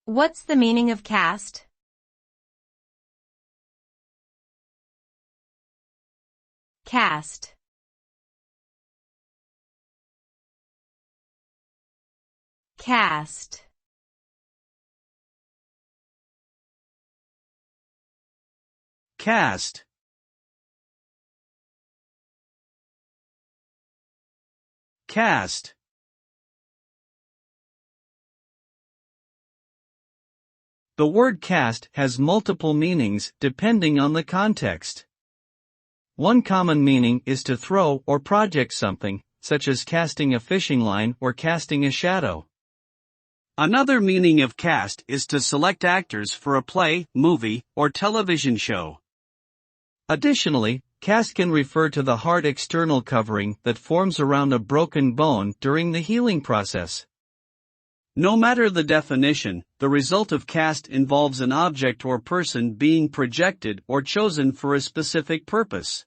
What's the meaning of cast? Cast. Cast. Cast. Cast. The word cast has multiple meanings depending on the context. One common meaning is to throw or project something, such as casting a fishing line or casting a shadow. Another meaning of cast is to select actors for a play, movie, or television show. Additionally, cast can refer to the hard external covering that forms around a broken bone during the healing process. No matter the definition, the result of cast involves an object or person being projected or chosen for a specific purpose.